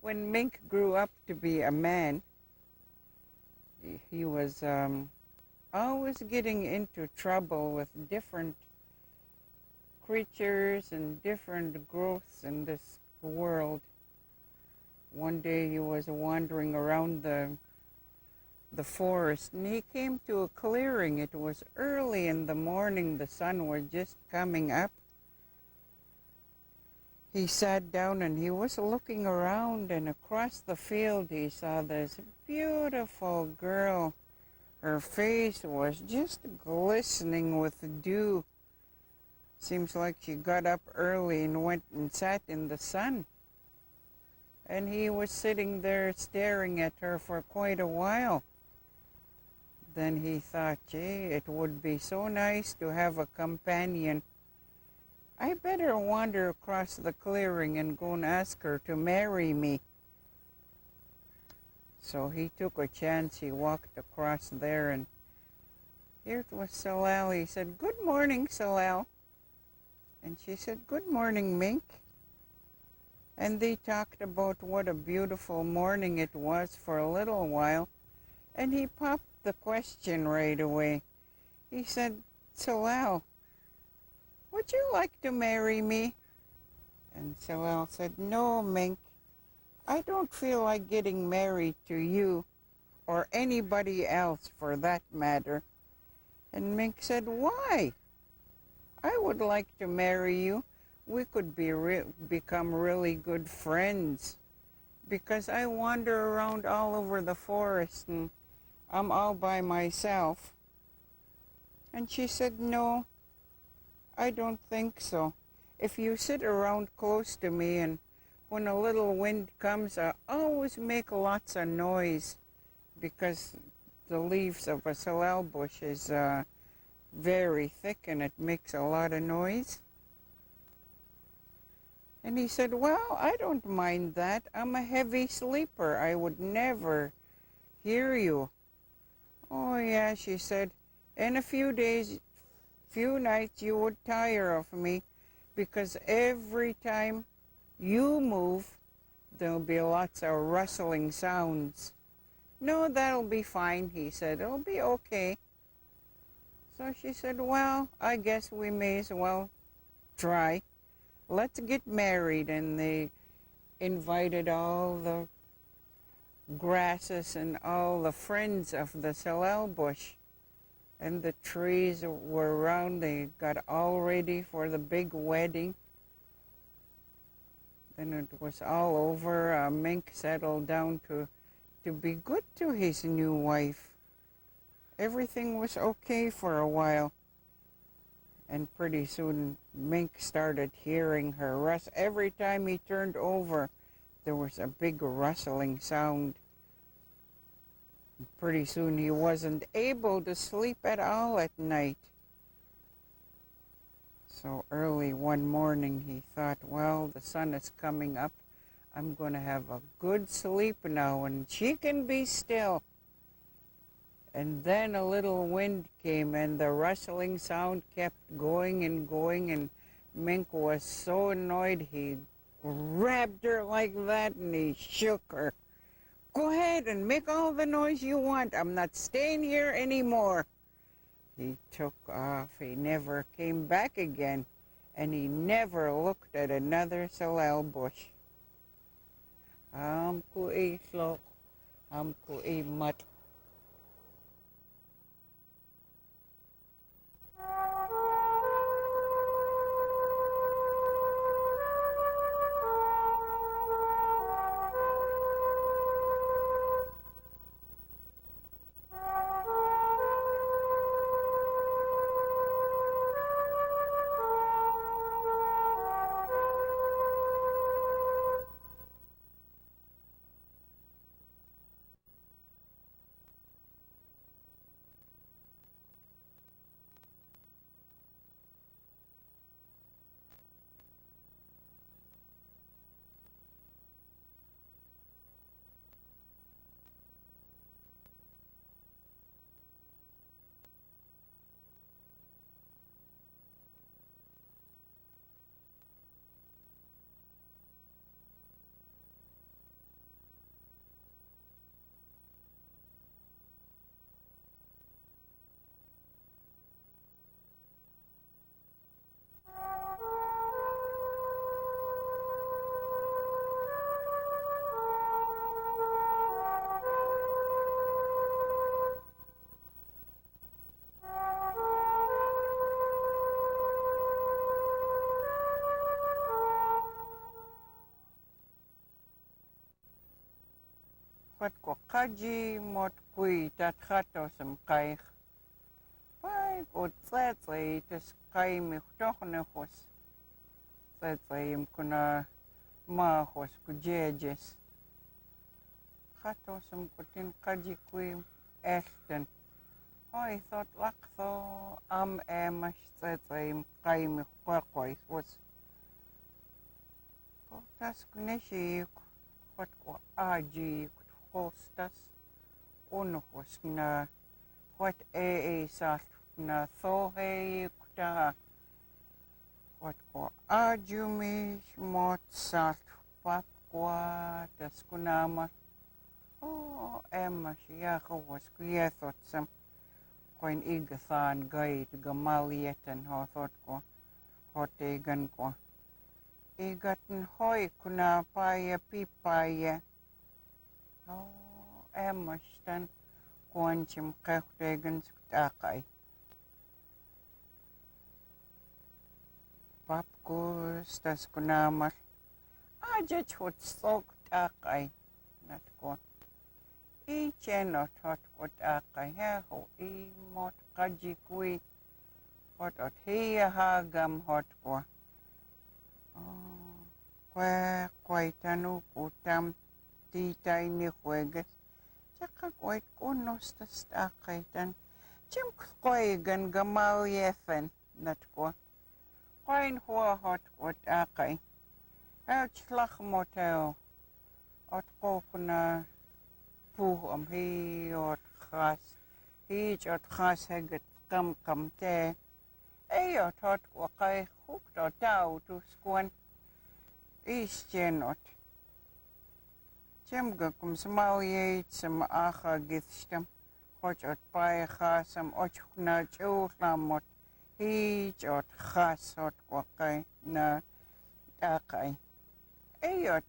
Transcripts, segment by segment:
When Mink grew up to be a man, he was always getting into trouble with different creatures and different growths in this world. One day he was wandering around the forest and he came to a clearing. It was early in the morning, the sun was just coming up. He sat down and he was looking around, and across the field he saw this beautiful girl. Her face was just glistening with dew. Seems like she got up early and went and sat in the sun. And he was sitting there staring at her for quite a while. Then he thought, gee, it would be so nice to have a companion. I better wander across the clearing and go and ask her to marry me. So he took a chance. He walked across there, and here it was Salal. He said, "Good morning, Salal." And she said, "Good morning, Mink." And they talked about what a beautiful morning it was for a little while. And he popped the question right away. He said, "Salal, would you like to marry me?" And Salal said, "No, Mink, I don't feel like getting married to you, or anybody else for that matter." And Mink said, "Why? I would like to marry you. We could become really good friends, because I wander around all over the forest and I'm all by myself." And she said, "No, I don't think so. If you sit around close to me, and when a little wind comes, I always make lots of noise, because the leaves of a salal bush is very thick and it makes a lot of noise." And he said, "Well, I don't mind that. I'm a heavy sleeper. I would never hear you." "Oh, yeah," she said. "In a few days, few nights, you would tire of me, because every time you move, there'll be lots of rustling sounds." "No, that'll be fine," he said. "It'll be okay." So she said, "Well, I guess we may as well try. Let's get married." And they invited all the grasses and all the friends of the salal bush. And the trees were around. They got all ready for the big wedding. Then it was all over. Mink settled down to be good to his new wife. Everything was okay for a while. And pretty soon Mink started hearing her rust. Every time he turned over, there was a big rustling sound. Pretty soon he wasn't able to sleep at all at night. So early one morning he thought, well, the sun is coming up. I'm going to have a good sleep now, and she can be still. And then a little wind came, and the rustling sound kept going and going, and Mink was so annoyed he grabbed her like that and he shook her. "Go ahead and make all the noise you want. I'm not staying here anymore." He took off. He never came back again, and he never looked at another salal bush. Ham kui slok, ham kui mat. Wat ko kaji mot kui tat hato sam kaich. Pai ko tsatsai tes kai mi htohne hos. Tsatsai im kuna ma hos ku jejes. Hato sam kutin kaji kui elten. I thought lakso am emash tsatsai im kai mi hkwakwa hos. Ko tas kuneshi wat ko aji hostas unuhos na wat salt na thohe kuta wat ko ajumi mot salt papkwa tas kunama emma siya ko was kuyethot sam koin igathan gait gamalietan hothot ko hotegan ko igatan hoi kuna paya pipaya emma stan kuanchim qehdegan skutaqay. Papkus tas kunamal ajach hot sokutaqay natko. Chenot hot kutaqay ho mot kajikui hot hiya hagam hot ko. Tanu kutam titay ni juegas. Tsaka ko'y kunos tas takaitan. Chim ko'y gan gamal yefen nat ko. Ko'y hua hot ko takay. Heo chlach mo teo. Ot ko kuna puham hi ot khas. Hi ot khas heget kam te. Ot hot ko kay hukt o tau tu skuan. Isjenot. Chemga kum samauyet sam acha githstam. Hot ot pai khasam ochna chuklamot. Hij ot khas hot kwakay na takay. Ot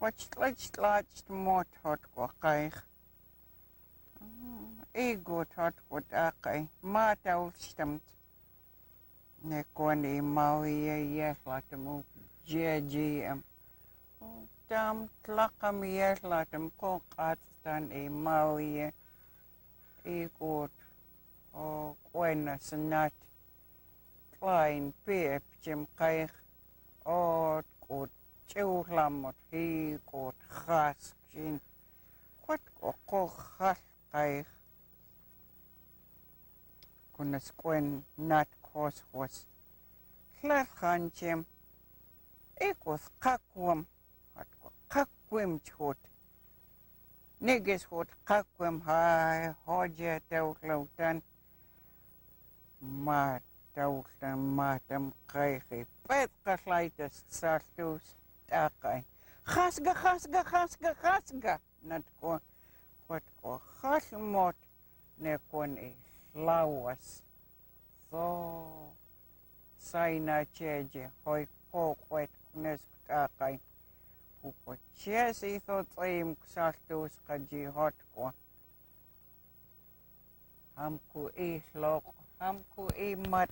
hot tlach mot hot kwakay. Egot hot kwakay. Mataw stamt. Nekwan mauye yeslatam GGM. Tam tlakam yeslatam ko katstan mauye egot o kwena sanat klein pep jim kaich o kot chewlamot he kot khas jin kwat ko khas kaich kunas kwen nat kos hos khan jim ekos kakwam kakwem chot neges hot kakwem hai hoja tawlautan ma tawlan matam kaich pet kaslaitas sartus takay khasga nat ko hot ko khasmot ne kon lawas so saina cheje hoi ko kwet kunes takay hupo ches ithot aim sartus kaji hot ko hamku lok hamku mat